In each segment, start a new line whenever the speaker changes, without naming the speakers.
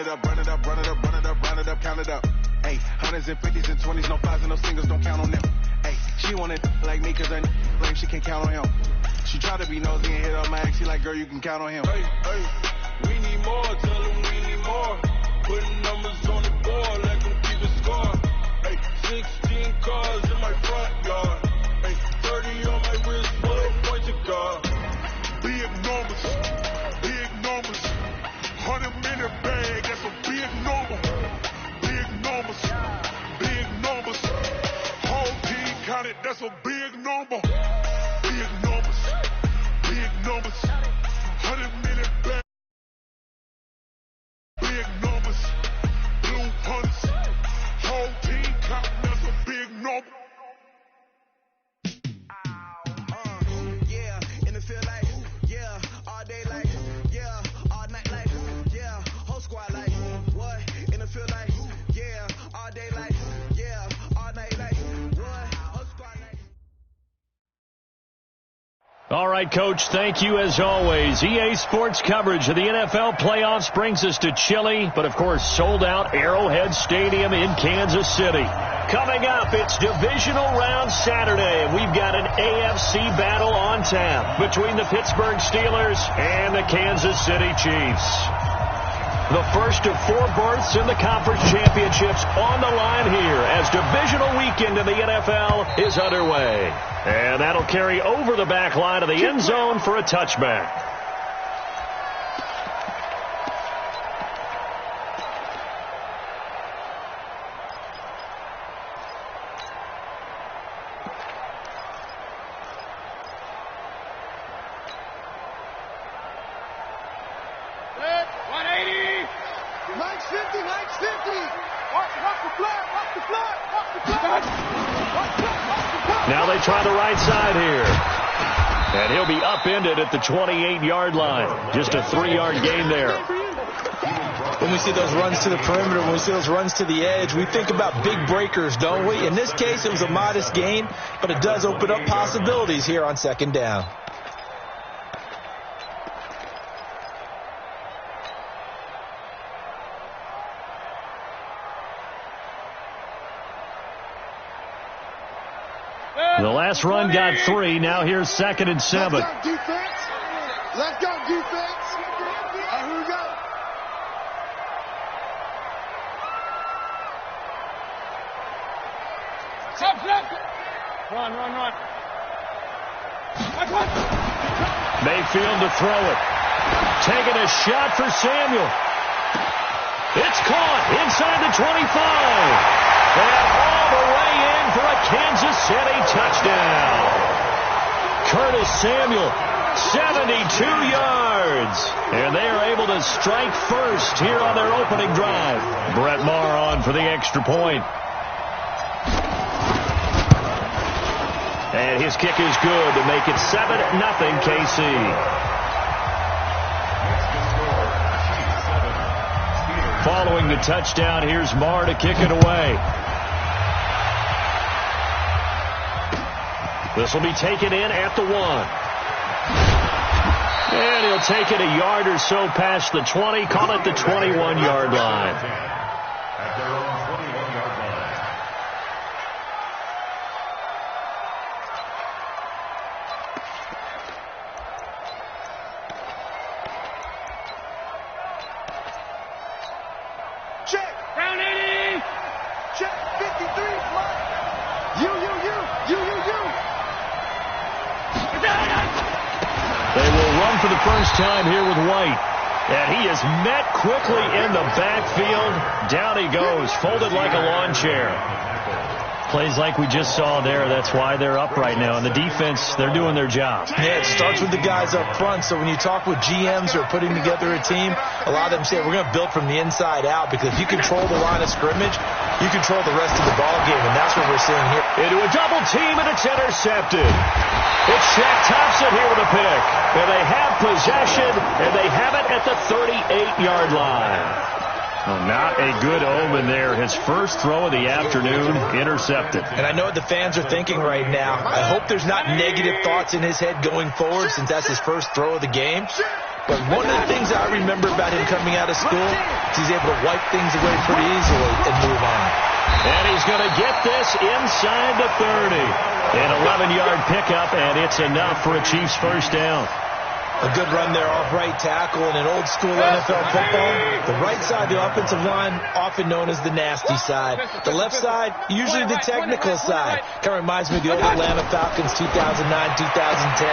it up, run it up, run it up, run it up, round it up, count it up. Hey, hundreds and fifties and 20s, no fives and no singles, don't count on them. Hey, she wanted like me cause her lame, she can't count on him. She tried to be nosy and hit up my ex, she like, girl, you can count on him.
Hey, we need more, tell them we need more. Putting numbers on the board, let them keep it score. Hey, 16 cars in my front yard. Hey, 30 on my wrist, full of points of guard. Big numbers, 100-minute bag, that's a big number. Big numbers, whole team counted, that's a big number. Big numbers, 100-minute bag. Big numbers, blue punts, whole team counting, that's a big number.
Yeah, in the field like, yeah, all day like, yeah, all night like, yeah, whole squad like, what? In the field like, yeah, all day like, yeah, all night like, what? Whole squad like.
All right, Coach, thank you as always. EA Sports coverage of the NFL playoffs brings us to chilly, but of course sold out Arrowhead Stadium in Kansas City. Coming up, it's divisional round Saturday. We've got an AFC battle on tap between the Pittsburgh Steelers and the Kansas City Chiefs. The first of 4 berths in the conference championships on the line here as divisional weekend in the NFL is underway. And that'll carry over the back line of the end zone for a touchback. Now they try the right side here. And he'll be upended at the 28-yard line. Just a 3-yard gain there.
When we see those runs to the perimeter, when we see those runs to the edge, we think about big breakers, don't we? In this case, it was a modest gain, but it does open up possibilities here on second down.
The last run got 3. Now here's 2nd and 7.
Let's go, defense. Let's go, defense. Here we go. Run.
Mayfield to throw it. Taking a shot for Samuel. It's caught inside the 25. And all the way in for a Kansas City touchdown. Curtis Samuel, 72 yards. And they are able to strike first here on their opening drive. Brett Maher on for the extra point. And his kick is good to make it 7-0 KC. Following the touchdown, here's Maher to kick it away. This will be taken in at the 1. And he'll take it a yard or so past the 20, call it the 21-yard line.
At their own 21-yard line.
Check. Round 80. Check. 53. Fly. You.
They will run for the first time here with White. And he is met quickly in the backfield. Down he goes, folded like a lawn chair. Plays like we just saw there. That's why they're up right now. And the defense, they're doing their job.
Yeah, it starts with the guys up front. So when you talk with GMs who are putting together a team, a lot of them say we're going to build from the inside out, because if you control the line of scrimmage, you control the rest of the ball game, and that's what we're seeing here.
Into a double team, and it's intercepted. It's Shaq Thompson here with a pick. And they have possession, and they have it at the 38-yard line. Well, not a good omen there. His first throw of the afternoon intercepted.
And I know what the fans are thinking right now. I hope there's not negative thoughts in his head going forward, since that's his first throw of the game. But one of the things I remember about him coming out of school is he's able to wipe things away pretty easily and move on.
And he's going to get this inside the 30. An 11-yard pickup, and it's enough for a Chiefs first down.
A good run there off right tackle in an old school NFL football. The right side of the offensive line, often known as the nasty side. The left side, usually the technical side. Kind of reminds me of the old Atlanta Falcons 2009, 2010.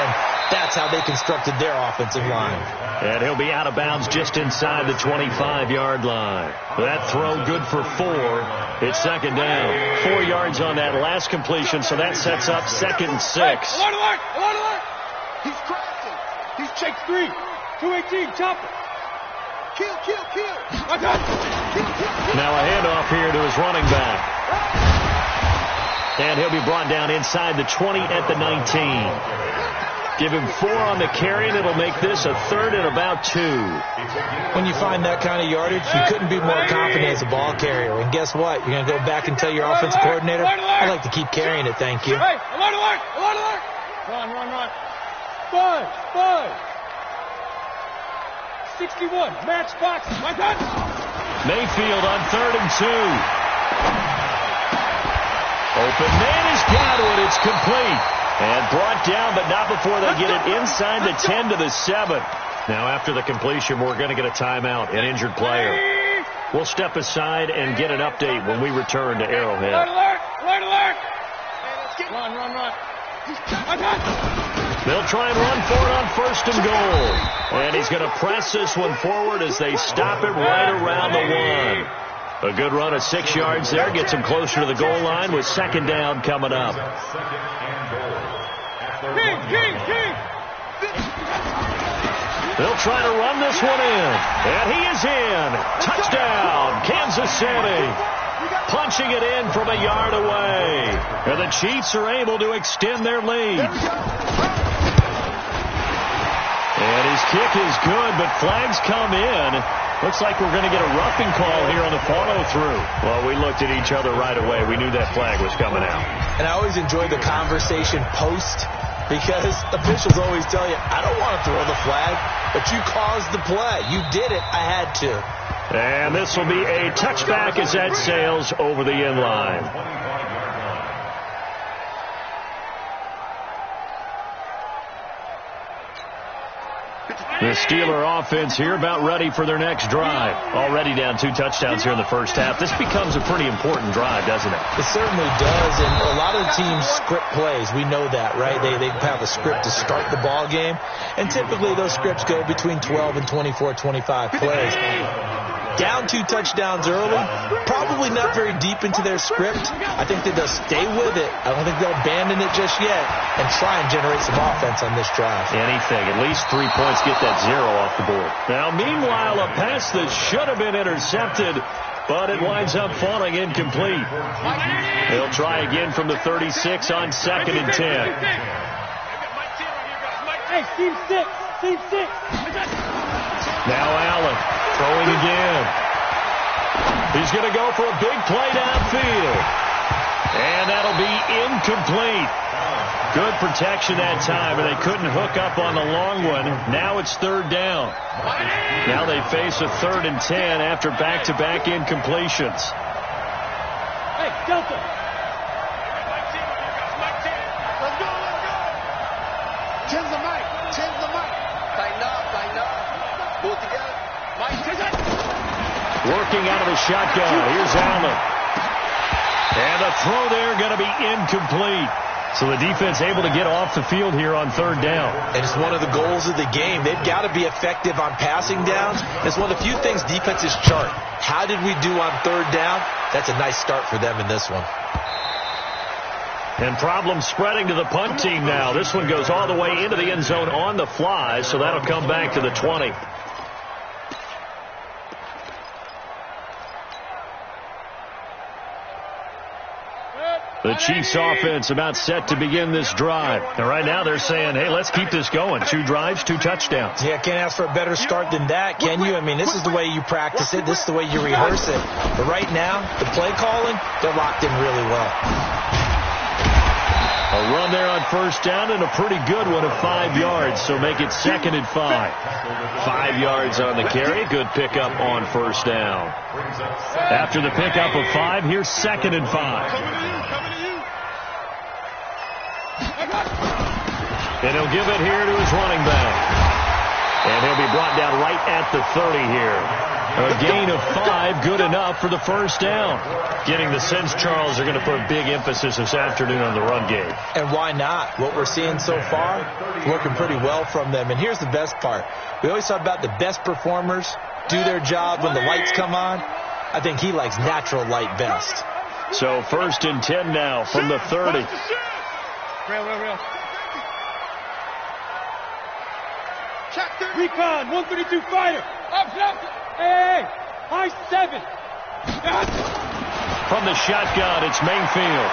That's how they constructed their offensive line.
And he'll be out of bounds just inside the 25-yard line. That throw good for 4. It's second down. 4 yards on that last completion, so that sets up 2nd and 6.
He's crafting. He's check 3. 218, chopper. Kill.
Now a handoff here to his running back. And he'll be brought down inside the 20 at the 19. Give him 4 on the carry, and it'll make this a 3rd and about 2.
When you find that kind of yardage, you couldn't be more confident as a ball carrier. And guess what? You're going to go back and tell your offensive coordinator, I'd like to keep carrying it, thank you.
Hey, alert. Run. 5. 61, match box. My God.
Mayfield on 3rd and 2. Open man has got it. It's complete. And brought down, but not before they get it inside the 10 to the 7. Now, after the completion, we're going to get a timeout, an injured player. We'll step aside and get an update when we return to Arrowhead.
Alert. Run.
They'll try and run for it on 1st and goal. And he's going to press this one forward as they stop it right around the 1. A good run of 6 yards there gets him closer to the goal line with 2nd down coming up.
King.
They'll try to run this one in. And he is in. Touchdown, Kansas City. Punching it in from a yard away. And the Chiefs are able to extend their lead. And his kick is good, but flags come in. Looks like we're going to get a roughing call here on the follow-through. Well, we looked at each other right away. We knew that flag was coming out.
And I always enjoy the conversation post, because officials always tell you, I don't want to throw the flag, but you caused the play. You did it. I had to.
And this will be a touchback as that sails over the end line. The Steeler offense here about ready for their next drive. Already down 2 touchdowns here in the first half. This becomes a pretty important drive, doesn't it?
It certainly does, and a lot of the teams script plays. We know that, right? They have a script to start the ball game, and typically those scripts go between 12 and 24, 25 plays. Down 2 touchdowns early, probably not very deep into their script. I think they'll stay with it. I don't think they'll abandon it just yet and try and generate some offense on this drive.
Anything. At least 3 points, get that 0 off the board. Now, meanwhile, a pass that should have been intercepted, but it winds up falling incomplete. They'll try again from the 36 on 2nd and 10.
Hey, Steve 6.
Now Allen throwing again. He's going to go for a big play downfield. And that'll be incomplete. Good protection that time, and they couldn't hook up on the long one. Now it's 3rd down. Now they face a 3rd and 10 after back-to-back incompletions.
Hey, Delta. Let's go. Tens the mic. Tighten up. Pull it together.
Working out of the shotgun. Here's Allen. And the throw there going to be incomplete. So the defense able to get off the field here on 3rd down.
And it's one of the goals of the game. They've got to be effective on passing downs. It's one of the few things defenses chart. How did we do on 3rd down? That's a nice start for them in this one.
And problems spreading to the punt team now. This one goes all the way into the end zone on the fly, so that'll come back to the 20. The Chiefs offense about set to begin this drive. And right now they're saying, hey, let's keep this going. 2 drives, 2 touchdowns.
Yeah, can't ask for a better start than that, can you? I mean, this is the way you practice it. This is the way you rehearse it. But right now, the play calling, they're locked in really well.
A run there on first down and a pretty good one of 5 yards, so make it 2nd and 5. 5 yards on the carry. Good pickup on first down. After the pickup of 5, here's 2nd and 5. And he'll give it here to his running back. And he'll be brought down right at the 30 here. A gain of 5, good enough for the first down. Getting the sense, Charles, are going to put a big emphasis this afternoon on the run game.
And why not? What we're seeing so far, working pretty well from them. And here's the best part. We always talk about the best performers do their job when the lights come on. I think he likes natural light best.
So 1st and 10 now from the 30.
Real. Recon, 132 fighter. Up. Hey, high 7.
From the shotgun, it's Mayfield.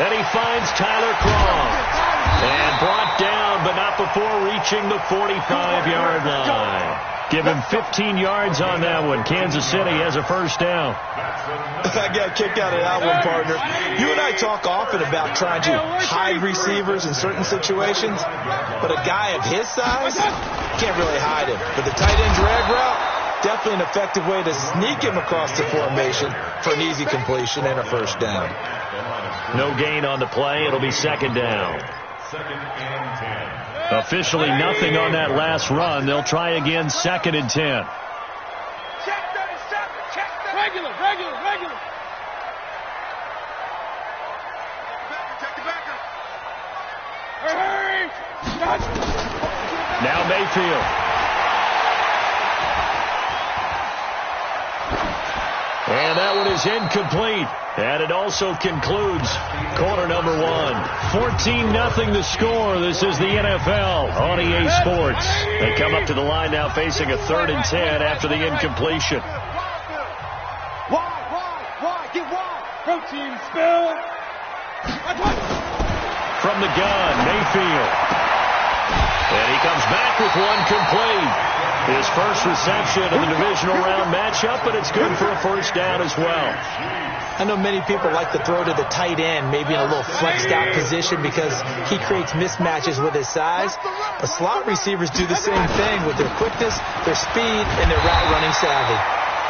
And he finds Tyler Crom. And brought down, but not before reaching the 45-yard line. Give him 15 yards on that one. Kansas City has a first down.
I got a kick out of that one, partner. You and I talk often about trying to hide receivers in certain situations, but a guy of his size, can't really hide him. But the tight end drag route, definitely an effective way to sneak him across the formation for an easy completion and a first down.
No gain on the play. It'll be 2nd down. Officially nothing on that last run. They'll try again, 2nd and 10.
Regular. Hurry!
Now Mayfield. And that one is incomplete. And it also concludes quarter number 1. 14-0 the score. This is the NFL on EA Sports. They come up to the line now facing a 3rd and 10 after the incompletion.
Why? Get wide. Protein spill.
From the gun, Mayfield. And he comes back with one complete. His first reception of the divisional round matchup, but it's good for a first down as well.
I know many people like to throw to the tight end, maybe in a little flexed out position because he creates mismatches with his size. But slot receivers do the same thing with their quickness, their speed, and their route running savvy.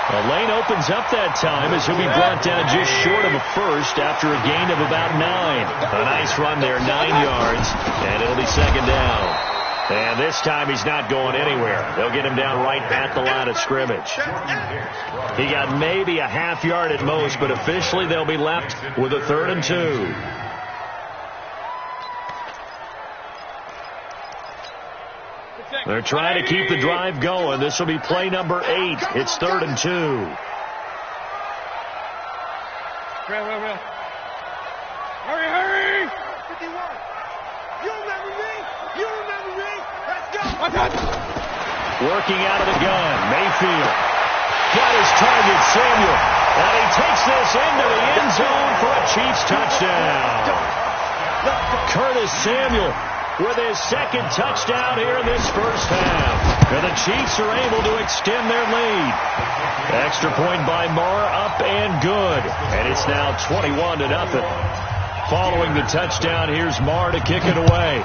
The lane opens up that time as he'll be brought down just short of a first after a gain of about 9. A nice run there, 9 yards, and it'll be 2nd down. And this time he's not going anywhere. They'll get him down right at the line of scrimmage. He got maybe a half yard at most, but officially they'll be left with a 3rd and 2. They're trying to keep the drive going. This will be play number 8. It's 3rd and 2.
Real. Hurry!
51. You remember me? Let's go.
Working out of the gun, Mayfield. Got his target, Samuel. And he takes this into the end zone for a Chiefs touchdown. Curtis Samuel with his 2nd touchdown here in this first half. And the Chiefs are able to extend their lead. Extra point by Marr, up and good. And it's now 21-0. Following the touchdown, here's Marr to kick it away.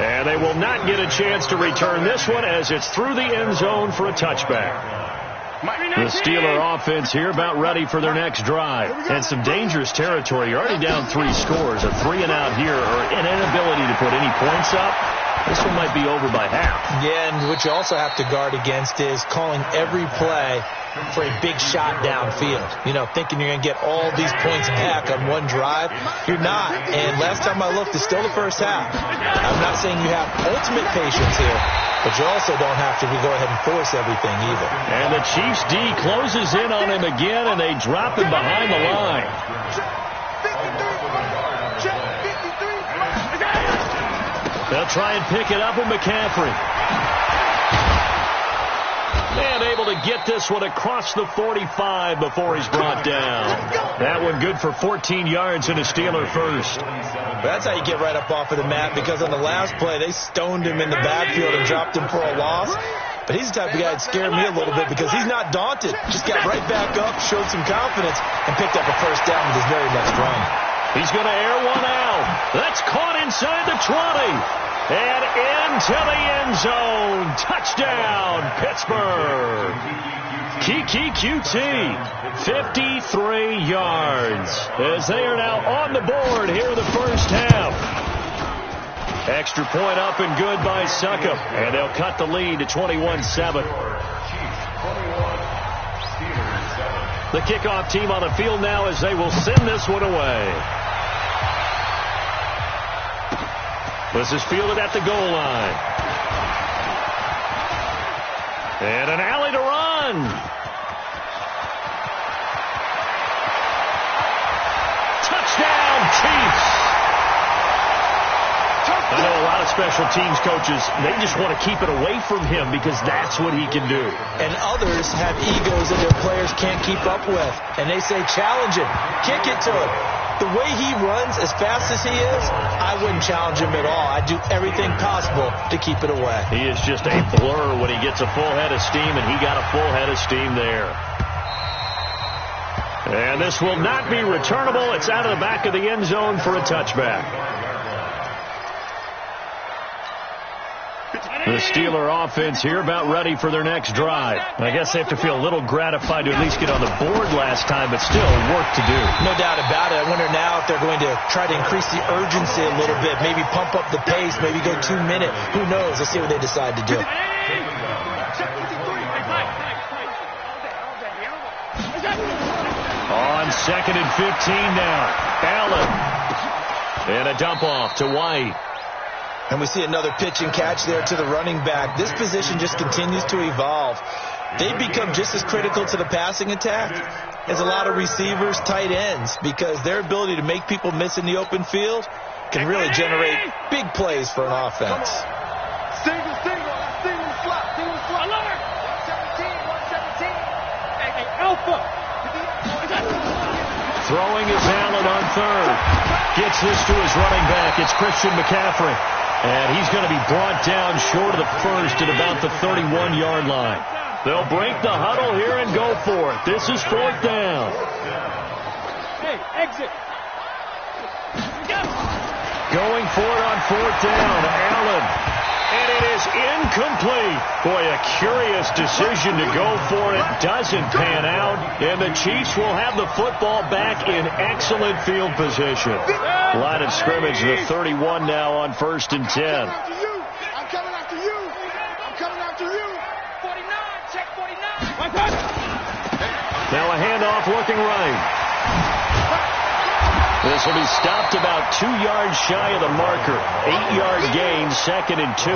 And they will not get a chance to return this one as it's through the end zone for a touchback. The Steeler offense here about ready for their next drive. And some dangerous territory. You're already down 3 scores. A 3-and-out here or an inability to put any points up. This one might be over by half.
Yeah, and what you also have to guard against is calling every play for a big shot downfield. You know, thinking you're going to get all these points back on one drive. You're not. And last time I looked, it's still the first half. I'm not saying you have ultimate patience here, but you also don't have to go ahead and force everything either.
And the Chiefs D closes in on him again, and they drop him behind the line. They'll try and pick it up with McCaffrey. And able to get this one across the 45 before he's brought down. That one good for 14 yards and a Steeler first.
That's how you get right up off of the mat, because on the last play, they stoned him in the backfield and dropped him for a loss. But he's the type of guy that scared me a little bit because he's not daunted. Just got right back up, showed some confidence, and picked up a first down with his very next run.
He's going to air one out. That's caught inside the 20. And into the end zone. Touchdown, Pittsburgh. Kiki QT, 53 yards. As they are now on the board here in the first half. Extra point up and good by Succop. And they'll cut the lead to 21-7. The kickoff team on the field now as they will send this one away. This is fielded at the goal line. And an alley to run. Touchdown, Chiefs. I know a lot of special teams coaches, they just want to keep it away from him because that's what he can do.
And others have egos that their players can't keep up with. And they say, challenge him, kick it to him. The way he runs, as fast as he is, I wouldn't challenge him at all. I'd do everything possible to keep it away.
He is just a blur when he gets a full head of steam, and he got a full head of steam there. And this will not be returnable. It's out of the back of the end zone for a touchback. The Steeler offense here about ready for their next drive. I guess they have to feel a little gratified to at least get on the board last time, but still work to do.
No doubt about it. I wonder now if they're going to try to increase the urgency a little bit, maybe pump up the pace, maybe go 2 minute. Who knows? Let's see what they decide to do.
On 2nd and 15 now. Allen. And a dump off to White.
And we see another pitch and catch there to the running back. This position just continues to evolve. They've become just as critical to the passing attack as a lot of receivers, tight ends, because their ability to make people miss in the open field can really generate big plays for an offense.
Single slot. 117. Hey, Alpha.
Throwing is Allen on third. Gets this to his running back. It's Christian McCaffrey. And he's going to be brought down short of the first at about the 31-yard line. They'll break the huddle here and go for it. This is 4th down.
Hey, exit.
Going for it on 4th down. Allen. And it is incomplete. Boy, a curious decision to go for it. Doesn't pan out. And the Chiefs will have the football back in excellent field position. Line of scrimmage, the 31 now on 1st and 10.
I'm coming after you. 49, check 49.
Now a handoff looking right. This will be stopped about 2 yards shy of the marker. 8-yard gain, 2nd and 2.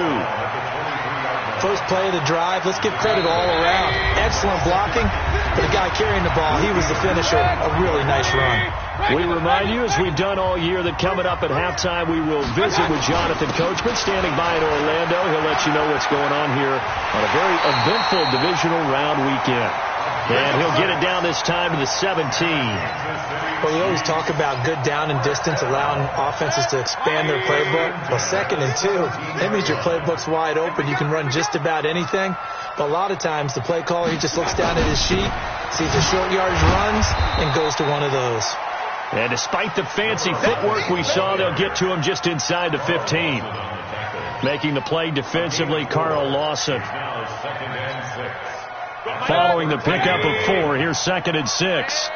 First play of the drive. Let's give credit all around. Excellent blocking. For the guy carrying the ball, he was the finisher. A really nice run.
We remind you, as we've done all year, that coming up at halftime, we will visit with Jonathan Coachman, standing by in Orlando. He'll let you know what's going on here on a very eventful divisional round weekend. And he'll get it down this time to the 17.
Well, we always talk about good down and distance, allowing offenses to expand their playbook. Well, 2nd and 2, that means your playbook's wide open. You can run just about anything. But a lot of times, the play caller, he just looks down at his sheet, sees the short yardage runs, and goes to one of those.
And despite the fancy footwork we saw, they'll get to him just inside the 15. Making the play defensively, Carl Lawson. Following the pickup of 4, here's 2nd and 6.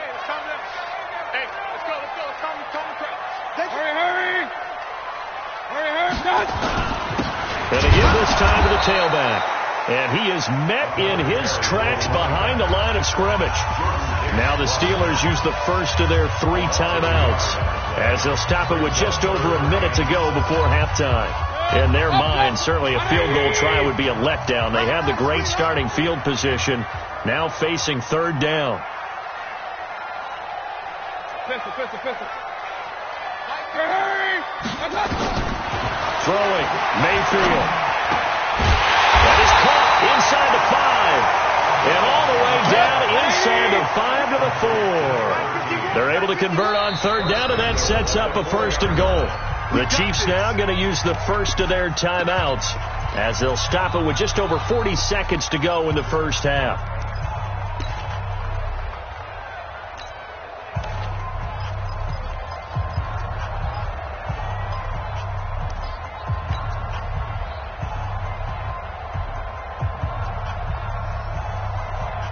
And again this time to the tailback. And he is met in his tracks behind the line of scrimmage. Now the Steelers use the first of their 3 timeouts, as they'll stop it with just over a minute to go before halftime. In their mind, certainly a field goal try would be a letdown. They have the great starting field position, now facing 3rd down. Throwing, Mayfield. That is caught inside the 5, and all the way down inside the 5 to the 4. They're able to convert on 3rd down, and that sets up a 1st and goal. The Chiefs now going to use the first of their timeouts as they'll stop it with just over 40 seconds to go in the first half.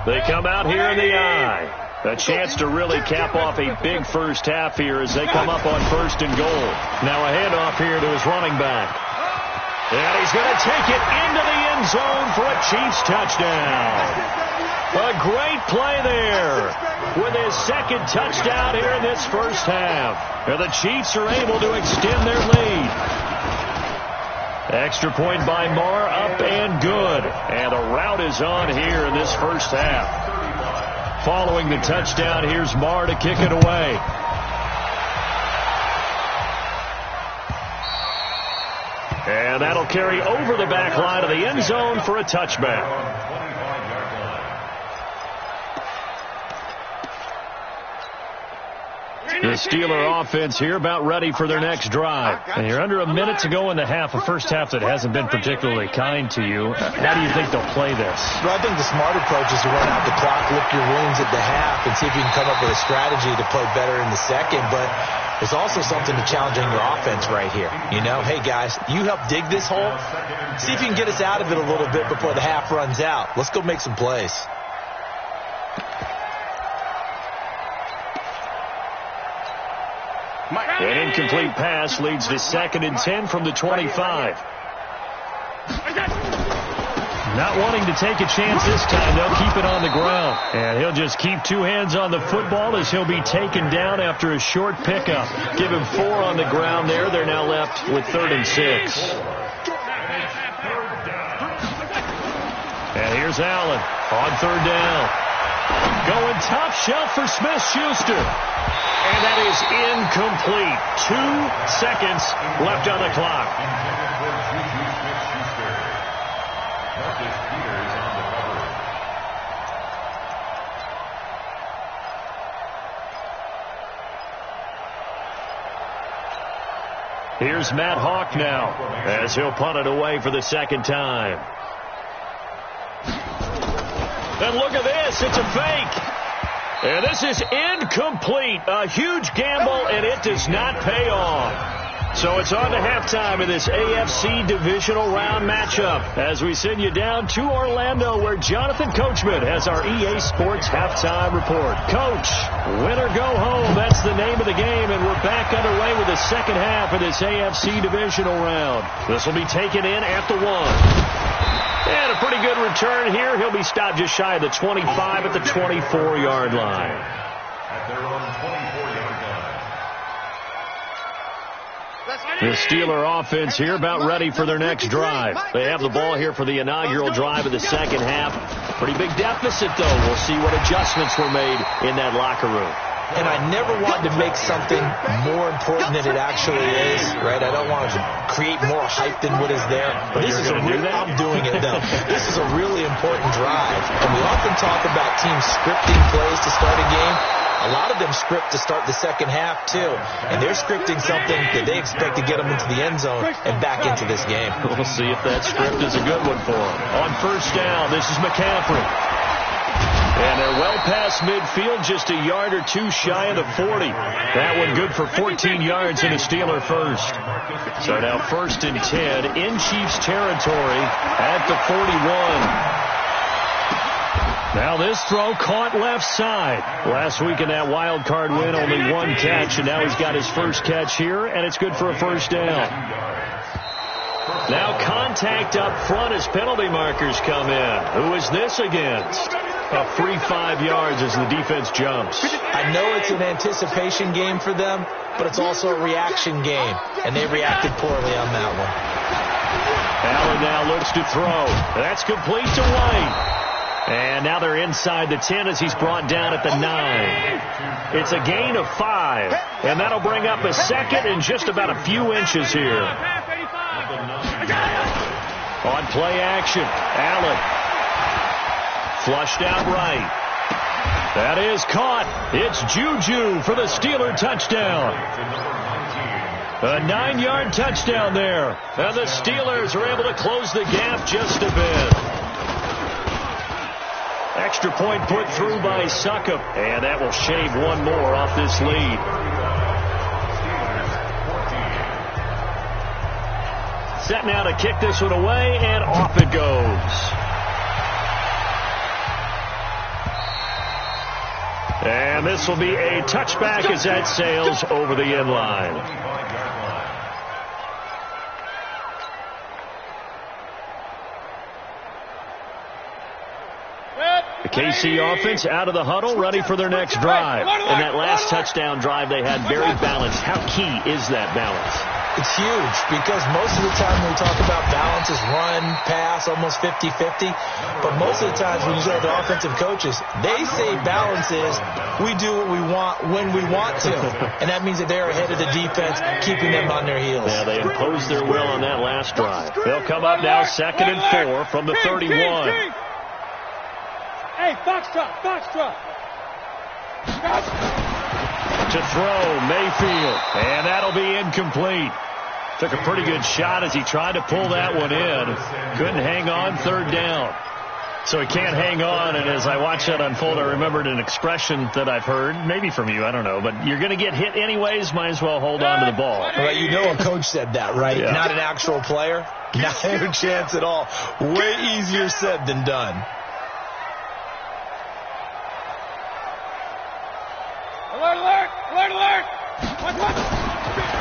They come out here in the eye. A chance to really cap off a big first half here as they come up on 1st and goal. Now a handoff here to his running back. And he's going to take it into the end zone for a Chiefs touchdown. A great play there with his second touchdown here in this first half. And the Chiefs are able to extend their lead. Extra point by Marr, up and good. And a rout is on here in this first half. Following the touchdown, here's Marr to kick it away. And that'll carry over the back line of the end zone for a touchback. The Steeler offense here about ready for their next drive. And you're under a minute to go in the half, a first half that hasn't been particularly kind to you. How do you think they'll play this?
Well, I think the smart approach is to run out the clock, lick your wounds at the half, and see if you can come up with a strategy to play better in the second. But there's also something to challenging your offense right here. You know, hey, guys, you help dig this hole. See if you can get us out of it a little bit before the half runs out. Let's go make some plays.
An incomplete pass leads to 2nd and 10 from the 25. Not wanting to take a chance this time. They'll keep it on the ground. And he'll just keep 2 hands on the football as he'll be taken down after a short pickup. Give him 4 on the ground there. They're now left with 3rd and 6. And here's Allen on 3rd down. Going top shelf for Smith-Schuster. And that is incomplete. 2 seconds left on the clock. Here's Matt Hawk now as he'll punt it away for the 2nd time. And look at this. It's a fake. And this is incomplete. A huge gamble, and it does not pay off. So it's on to halftime in this AFC divisional round matchup as we send you down to Orlando where Jonathan Coachman has our EA Sports halftime report. Coach, win or go home. That's the name of the game, and we're back underway with the second half of this AFC divisional round. This will be taken in at the 1. And a pretty good return here. He'll be stopped just shy of the 25 at the 24-yard line.
At their own 24-yard line.
The Steeler offense here about ready for their next drive. They have the ball here for the inaugural drive of the second half. Pretty big deficit, though. We'll see what adjustments were made in that locker room.
And I never want to make something more important than it actually is, right? I don't want to create more hype than what is there.
But this is a real,
I'm doing it, though. This is a really important drive. And we often talk about teams scripting plays to start a game. A lot of them script to start the second half, too. And they're scripting something that they expect to get them into the end zone and back into this game.
We'll see if that script is a good one for them. On 1st down, this is McCaffrey. And they're well past midfield, just a yard or 2 shy of the 40. That one good for 14 yards in a Steeler first. So now 1st and 10 in Chiefs territory at the 41. Now this throw caught left side. Last week in that wild card win, only 1 catch, and now he's got his first catch here, and it's good for a 1st down. Now contact up front as penalty markers come in. Who is this against? A free 5 yards as the defense jumps.
I know it's an anticipation game for them, but it's also a reaction game, and they reacted poorly on that one.
Allen now looks to throw. That's complete to White. And now they're inside the 10 as he's brought down at the 9. It's a gain of 5, and that'll bring up a 2nd and just about a few inches here. On play action, Allen. Flushed out right. That is caught. It's Juju for the Steeler touchdown. A 9-yard touchdown there. And the Steelers are able to close the gap just a bit. Extra point put through by Suckup. And that will shave one more off this lead. Set now to kick this one away, and off it goes. And this will be a touchback as that sails over the end line. The KC offense out of the huddle, ready for their next drive. And that last touchdown drive they had very balanced. How key is that balance?
It's huge because most of the time when we talk about balance is run, pass, almost 50-50. But most of the times when you talk to offensive coaches, they say balance is we do what we want when we want to. And that means that they're ahead of the defense, keeping them on their heels.
Yeah, they imposed their will on that last drive. They'll come up now 2nd and 4 from the 31.
Hey, Foxtrot.
To throw, Mayfield. And that'll be incomplete. Took a pretty good shot as he tried to pull that one in. Couldn't hang on, 3rd down. So he can't hang on, and as I watched that unfold, I remembered an expression that I've heard, maybe from you, I don't know, but you're going to get hit anyways, might as well hold on to the ball.
Well, you know a coach said that, right?
Yeah.
Not an actual player. Not a chance at all. Way easier said than done.
Alert!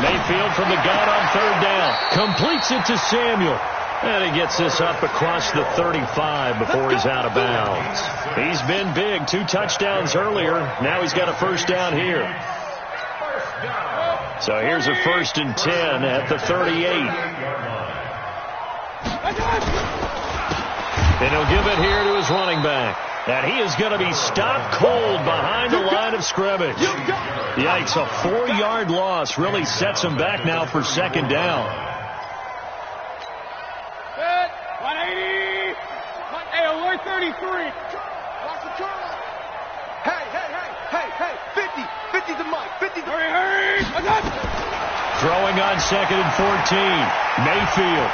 Mayfield from the gun on 3rd down. Completes it to Samuel. And he gets this up across the 35 before he's out of bounds. He's been big. 2 touchdowns earlier. Now he's got a 1st down here. So here's a 1st and 10 at the 38. And he'll give it here to his running back. And he is going to be stopped cold behind the line of scrimmage. Yikes, a 4-yard loss really sets him back now for 2nd down.
180. Hey, alert 33.
Hey, 50. 50's the mic. 50's the
Hurry.
Throwing on 2nd and 14. Mayfield.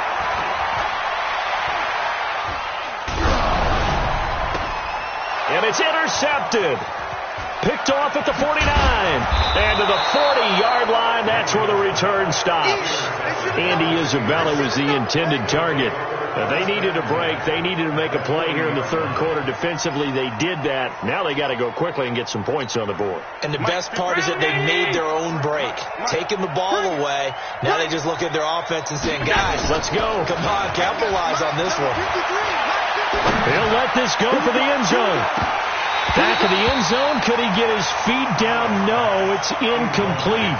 And it's intercepted. Picked off at the 49. And to the 40-yard line, that's where the return stops. Andy Isabella was the intended target. They needed a break. They needed to make a play here in the 3rd quarter. Defensively, they did that. Now they got to go quickly and get some points on the board.
And the best part is that they made their own break. Taking the ball away. Now they just look at their offense and saying, guys,
let's go.
Come on, capitalize on this one.
He'll let this go for the end zone. Back of the end zone. Could he get his feet down? No, it's incomplete.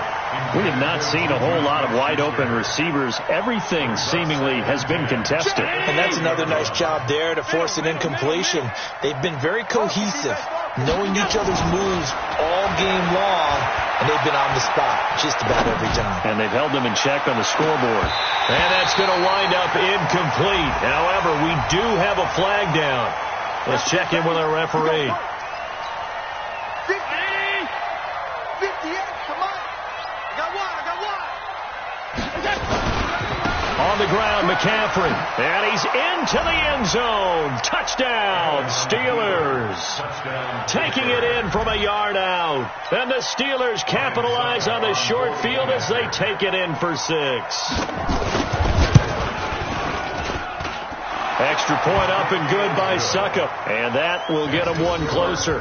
We have not seen a whole lot of wide-open receivers. Everything seemingly has been contested.
And that's another nice job there to force an incompletion. They've been very cohesive, knowing each other's moves all game long, and they've been on the spot just about every time.
And they've held them in check on the scoreboard. And that's going to wind up incomplete. However, we do have a flag down. Let's check in with our referee.
58, come on. I got one.
On the ground, McCaffrey. And he's into the end zone. Touchdown, Steelers. Taking it in from a yard out. And the Steelers capitalize on the short field as they take it in for 6. Extra point up and good by Suckup. And that will get them one closer.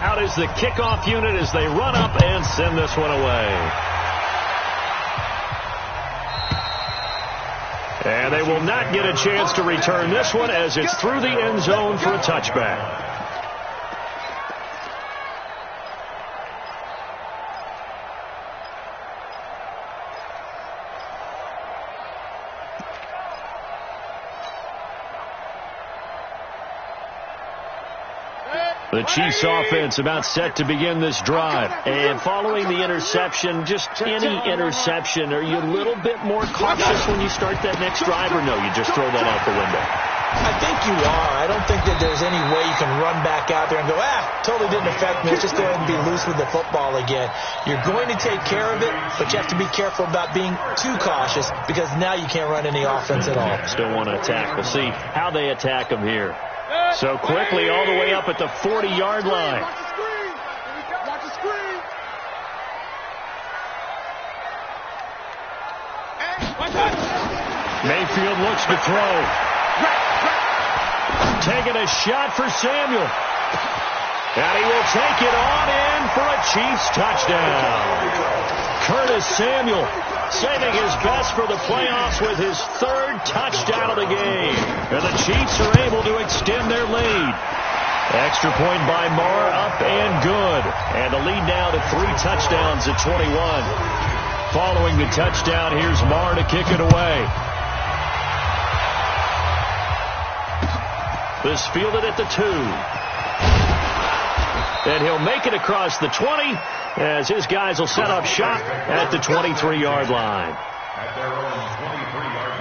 Out is the kickoff unit as they run up and send this one away. And they will not get a chance to return this one as it's through the end zone for a touchback. The Chiefs offense about set to begin this drive. And following the interception, just any interception, are you a little bit more cautious when you start that next drive, or no, you just throw that out the window?
I think you are. I don't think that there's any way you can run back out there and go, totally didn't affect me. Let's just go ahead and be loose with the football again. You're going to take care of it, but you have to be careful about being too cautious because now you can't run any offense at all.
Still want to attack. We'll see how they attack him here. So quickly all the way up at the 40-yard line.
Watch the screen. Watch the screen.
Mayfield looks to throw. Taking a shot for Samuel. And he will take it on in for a Chiefs touchdown. Curtis Samuel saving his best for the playoffs with his third touchdown of the game. And the Chiefs are able to extend their lead. Extra point by Marr, up and good. And the lead now to 3 touchdowns at 21. Following the touchdown, here's Marr to kick it away. This fielded at the 2. And he'll make it across the 20 as his guys will set up shop at the 23-yard line.
At their own 23-yard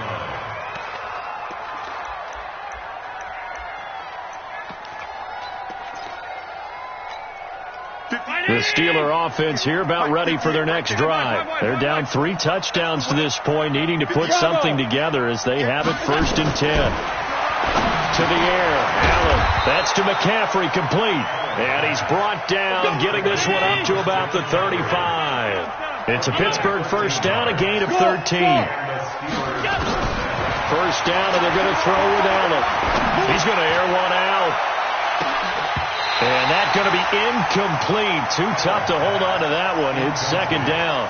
line.
The Steeler offense here about ready for their next drive. They're down 3 touchdowns to this point, needing to put something together as they have it 1st and 10. To the air, Allen. That's to McCaffrey, complete. And he's brought down, getting this one up to about the 35. It's a Pittsburgh first down, a gain of 13. First down, and they're going to throw with Allen. He's going to air one out. And that's going to be incomplete. Too tough to hold on to that one. It's 2nd down.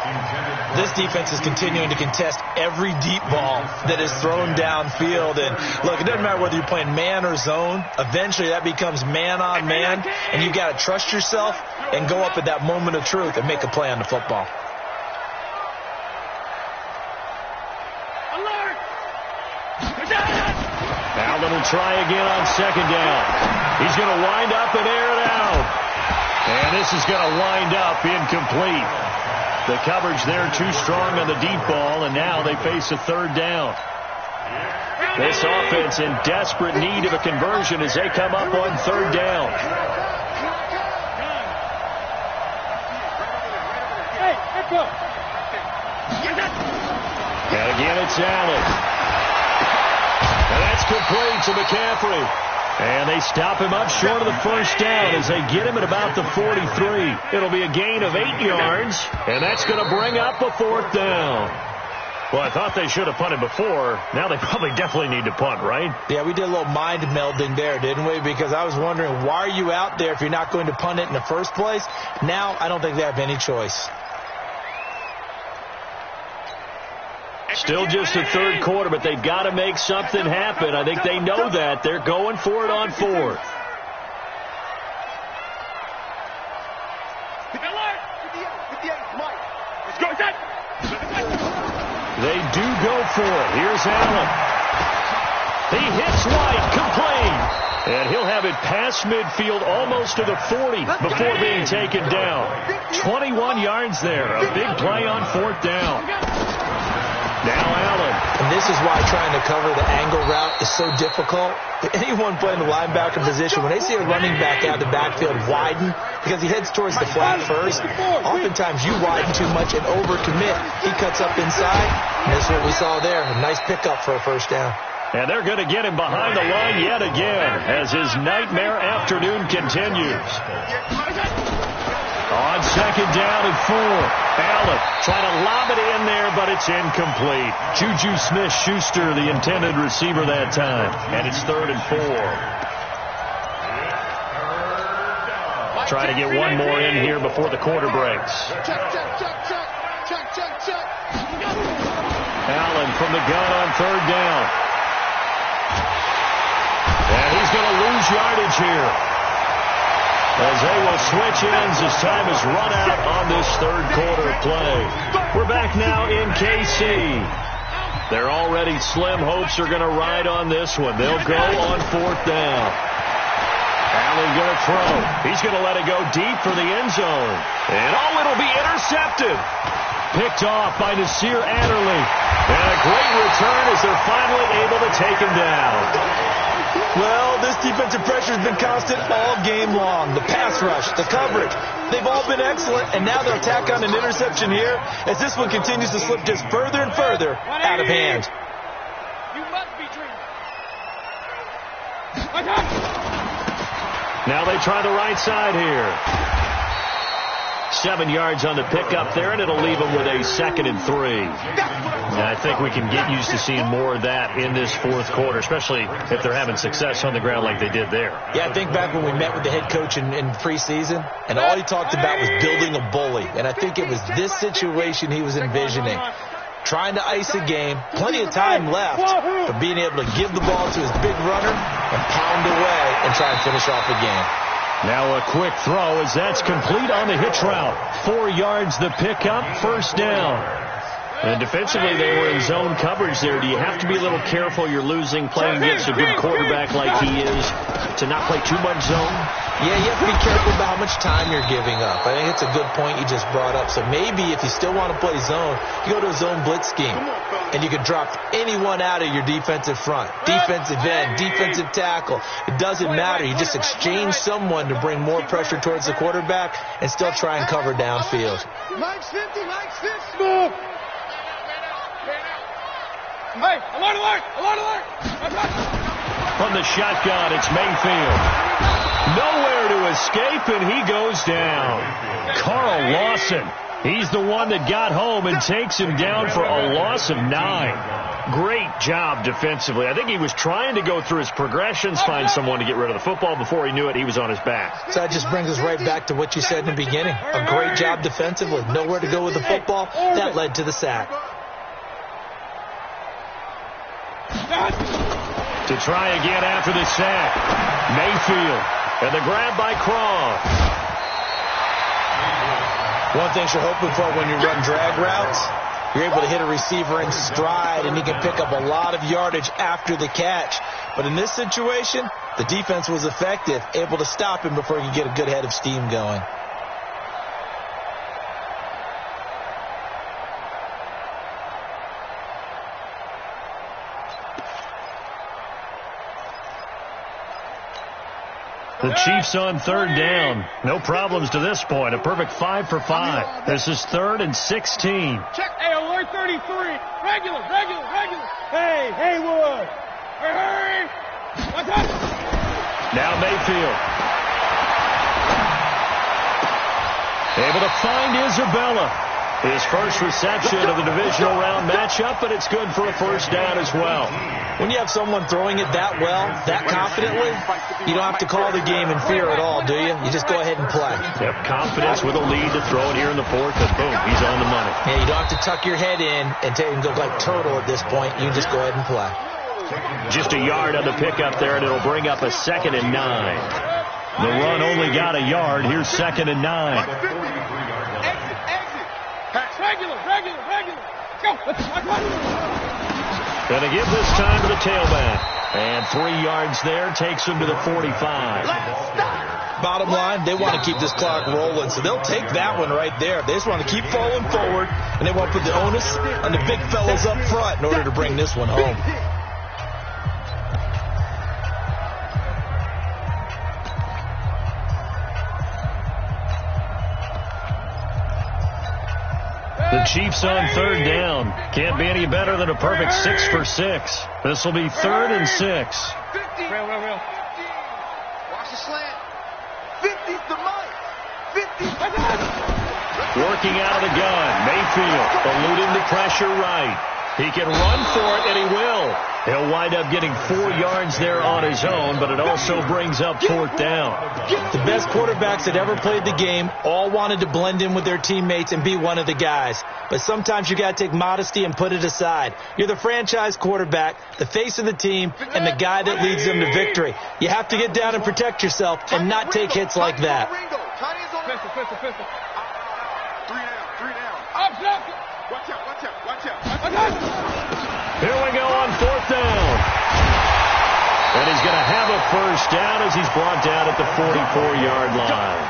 This defense is continuing to contest every deep ball that is thrown downfield. And look, it doesn't matter whether you're playing man or zone. Eventually that becomes man on man. And you've got to trust yourself and go up at that moment of truth and make a play on the football.
Allen will try again on 2nd down. He's going to wind up and air it out. And this is going to wind up incomplete. The coverage there too strong on the deep ball, and now they face a 3rd down. This offense in desperate need of a conversion as they come up on 3rd down. And again it's Allen. And that's complete to McCaffrey. And they stop him up short of the first down as they get him at about the 43. It'll be a gain of 8 yards, and that's going to bring up a 4th down. Well, I thought they should have punted before. Now they probably definitely need to punt, right?
Yeah, we did a little mind melding there, didn't we? Because I was wondering, why are you out there if you're not going to punt it in the first place? Now I don't think they have any choice.
Still just a 3rd quarter, but they've got to make something happen. I think they know that. They're going for it on 4th. They do go for it. Here's Allen. He hits White, complete. And he'll have it past midfield almost to the 40 before being taken down. 21 yards there. A big play on 4th down. Now Allen.
And this is why trying to cover the angle route is so difficult. Anyone playing the linebacker position, when they see a running back out of the backfield widen, because he heads towards the flat first, oftentimes you widen too much and overcommit. He cuts up inside, and that's what we saw there. A nice pickup for a 1st down.
And they're going to get him behind the line yet again as his nightmare afternoon continues. On 2nd down and 4. Allen trying to lob it in there, but it's incomplete. Juju Smith-Schuster, the intended receiver that time. And it's 3rd and 4. Trying to get one more in here before the quarter breaks. Allen from the gun on 3rd down. And he's going to lose yardage here, as they will switch ends as time is run out on this 3rd quarter play. We're back now in KC. Their already slim hopes are going to ride on this one. They'll go on 4th down. Allen going to throw. He's going to let it go deep for the end zone. And it'll be intercepted. Picked off by Nasir Adderley. And a great return as they're finally able to take him down.
Well, this defensive pressure has been constant all game long. The pass rush, the coverage, they've all been excellent, and now they'll tack on an interception here as this one continues to slip just further and further out of hand.
You must be dreaming.
Now they try the right side here. 7 yards on the pickup there, and it'll leave them with a 2nd and 3. And I think we can get used to seeing more of that in this fourth quarter, especially if they're having success on the ground like they did there. Yeah, I think back when we met with the head coach in preseason, and all he talked about was building a bully. And I think it was this situation he was envisioning. Trying to ice a game, plenty of time left, but being able to give the ball to his big runner and pound away and try and finish off the game. Now a quick throw as that's complete on the hitch route. 4 yards the pickup, first down. And defensively, they were in zone coverage there. Do you have to be a little careful? You're losing playing against a good quarterback like he is to not play too much zone? Yeah, you have to be careful about how much time you're giving up. I think it's a good point you just brought up. So maybe if you still want to play zone, you go to a zone blitz scheme. And you can drop anyone out of your defensive front. Defensive end, defensive tackle. It doesn't matter. You just exchange someone to bring more pressure towards the quarterback and still try and cover downfield.
Mike's 50, Mike's 50. Move.
Hey, alert, alert, alert, alert.
From the shotgun, it's Mayfield. Nowhere to escape, and he goes down. Carl Lawson. He's the one that got home and takes him down for a loss of 9. Great job defensively. I think he was trying to go through his progressions, find someone to get rid of the football. Before he knew it, he was on his back.
So that just brings us right back to what you said in the beginning. A great job defensively. Nowhere to go with the football. That led to the sack.
To try again after the sack. Mayfield. And the grab by Croft.
One thing you're hoping for when you run drag routes, you're able to hit a receiver in stride, and he can pick up a lot of yardage after the catch. But in this situation, the defense was effective, able to stop him before he could get a good head of steam going.
The Chiefs on third down. No problems to this point. A perfect 5 for 5. This is 3rd and 16.
Check. Hey, alert 33. Regular. Hey, Haywood. Hurry. What's up?
Now Mayfield. Able to find Isabella. His first reception of the divisional round matchup, but it's good for a first down as well.
When you have someone throwing it that well, that confidently, you don't have to call the game in fear at all, do you? You just go ahead and play.
Yep, confidence with a lead to throw it here in the 4th, and boom, he's on the money.
Yeah, you don't have to tuck your head in and go like turtle at this point. You just go ahead and play.
Just a yard on the pickup there, and it'll bring up a 2nd and 9. The run only got a yard. Here's 2nd and 9.
Regular. Go.
Gonna give this time to the tailback. And 3 yards there takes him to the 45.
Bottom line, they want to keep this clock rolling, so they'll take that one right there. They just want to keep falling forward, and they want to put the onus on the big fellas up front in order to bring this one home.
The Chiefs on third down. Can't be any better than a perfect 6 for 6. This will be 3rd and 6.
Real.
Watch the slant. 50's the mic. 50's the
Working out of the gun. Mayfield eluding the pressure right. He can run for it, and he will. He'll wind up getting 4 yards there on his own, but it also brings up 4th down.
The best quarterbacks that ever played the game all wanted to blend in with their teammates and be one of the guys. But sometimes you got to take modesty and put it aside. You're the franchise quarterback, the face of the team, and the guy that leads them to victory. You have to get down and protect yourself and not take hits like that.
Pistol.
3 down.
Up.
Watch out.
Here we go on 4th down. And he's going to have a first down as he's brought down at the 44-yard line.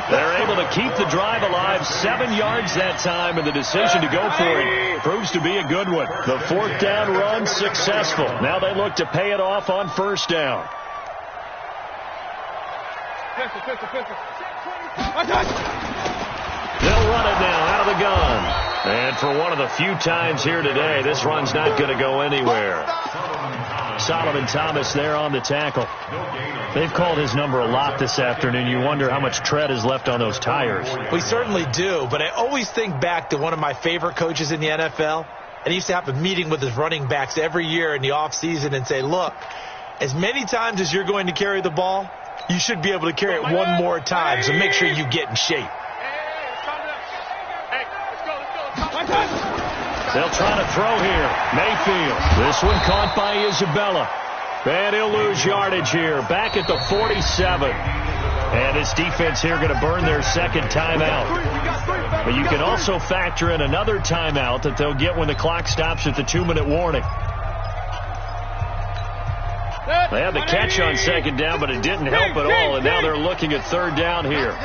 They're able to keep the drive alive, 7 yards that time, and the decision to go for it proves to be a good one. The 4th down run successful. Now they look to pay it off on 1st down. They'll run it now out of the gun. And for one of the few times here today, this run's not going to go anywhere. Solomon Thomas there on the tackle. They've called his number a lot this afternoon. You wonder how much tread is left on those tires.
We certainly do, but I always think back to one of my favorite coaches in the NFL. And he used to have a meeting with his running backs every year in the offseason and say, look, as many times as you're going to carry the ball, you should be able to carry it one more time, so make sure you get in shape.
They'll try to throw here. Mayfield. This one caught by Isabella. And he'll lose yardage here. Back at the 47. And this defense here going to burn their 2nd timeout. But you can also factor in another timeout that they'll get when the clock stops at the 2-minute warning. They had the catch on 2nd down, but it didn't help at all. And now they're looking at 3rd down here.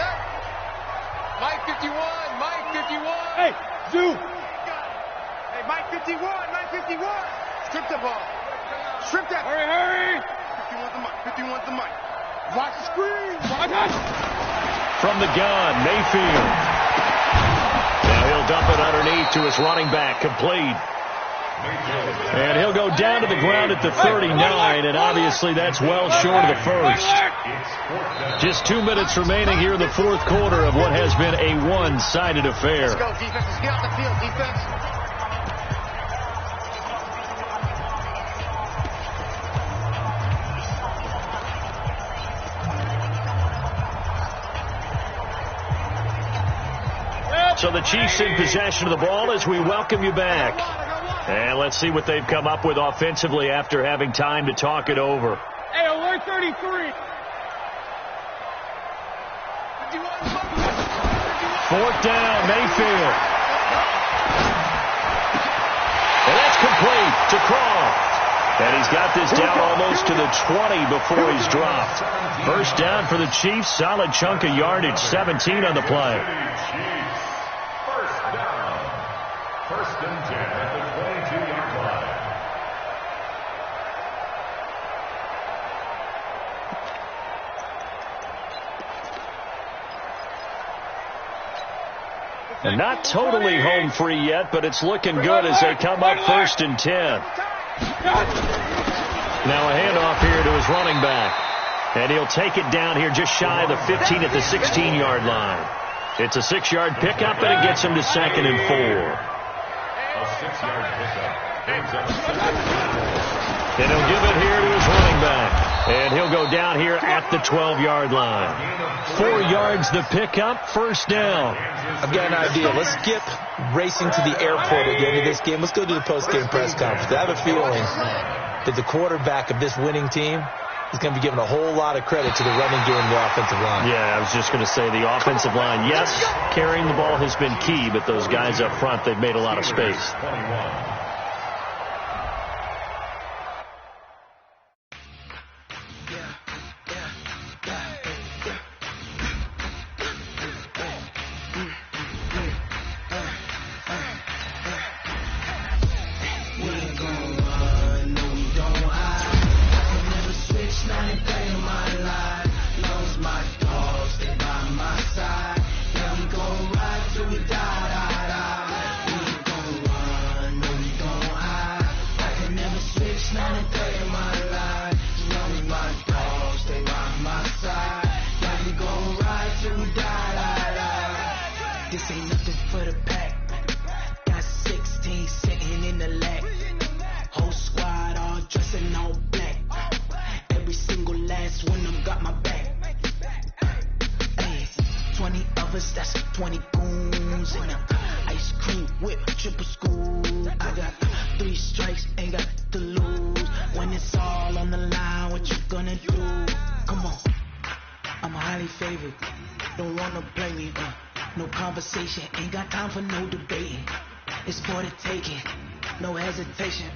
Mike 51, Mike 51.
Hey, Zoo.
Hey, Mike 51, Mike 51. Strip the ball. Strip that.
Hurry.
51's the mic. 51's the mic. Watch the screen.
From the gun, Mayfield. Now he'll dump it underneath to his running back, complete. And he'll go down to the ground at the 39, and obviously that's well short of the 1st. Just 2 minutes remaining here in the 4th quarter of what has been a one-sided affair.
Let's go, defense. Let's get off the field, defense.
So the Chiefs in possession of the ball as we welcome you back. And let's see what they've come up with offensively after having time to talk it over.
Hey, alert 33.
4th down, Mayfield. And that's complete to Croft. And he's got this down almost to the 20 before he's dropped. 1st down for the Chiefs. Solid chunk of yardage, 17 on the play.
1st and 10 at the 22-yard line.
And not totally home free yet, but it's looking good as they come up 1st and 10. Now a handoff here to his running back. And he'll take it down here just shy of the 15 at the 16-yard line. It's a 6-yard pickup, and it gets him to 2nd and 4.
A 6-yard pickup.
And he'll give it here to his running back. And he'll go down here at the 12-yard line. 4 yards the pickup, 1st down.
I've got an idea. Let's skip racing to the airport at the end of this game. Let's go to the post-game press conference. I have a feeling that the quarterback of this winning team is going to be given a whole lot of credit to the running game and the offensive line.
Yeah, I was just going to say the offensive line, yes, carrying the ball has been key, but those guys up front, they've made a lot of space.
21.
It's for the taking, no hesitation.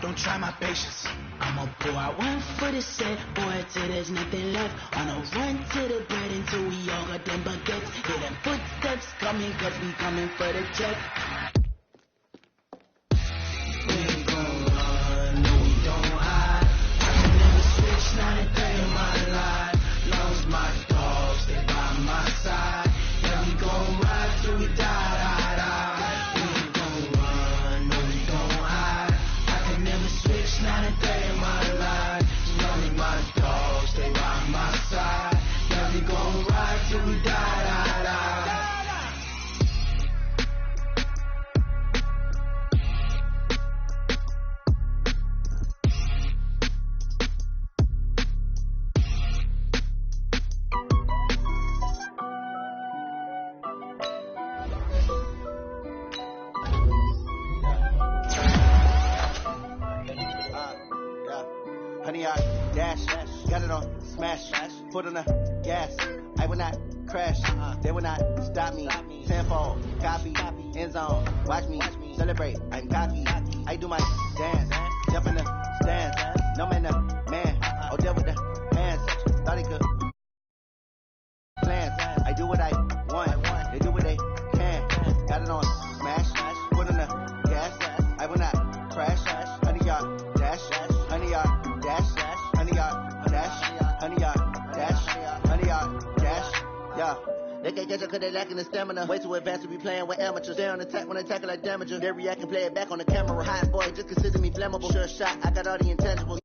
Don't try my patience.
I'ma pour out one for the set, boy, till there's nothing left. On a run to the bread until we all got them baguettes. Hear them footsteps coming, cause we coming for the check. We ain't gon' run, no we don't hide. I can never switch, not a day in my life. Long as my dogs stay by my side. Yeah, we gon' ride till we die, die, die. We ain't gon' run, no we don't hide. I can never switch, not a day in my life. Long as my dogs stay by my side. Yeah, we gon' ride till we die, die, die.
Honey, I dash, got it on smash, put on the gas. I will not crash, they will not stop me. Tenfold, copy, end zone, watch me celebrate. I'm cocky, I do my dance, jump in the stands. No man, the man, oh, deal with the hands. Thought he could plans. I do what I want, they do what they can. Got it on smash, put on the gas. I will not crash, honey, y'all dash, honey, y'all dash, honey, y'all dash, honey, y'all dash, honey, y'all dash, yeah. They can't catch up cause they lacking the stamina. Way too advanced to be playing with amateurs. They on attack when they tackle like damager. They react and play it back on the camera. Hot boy, just consider me flammable. Sure shot, I got all the intangibles.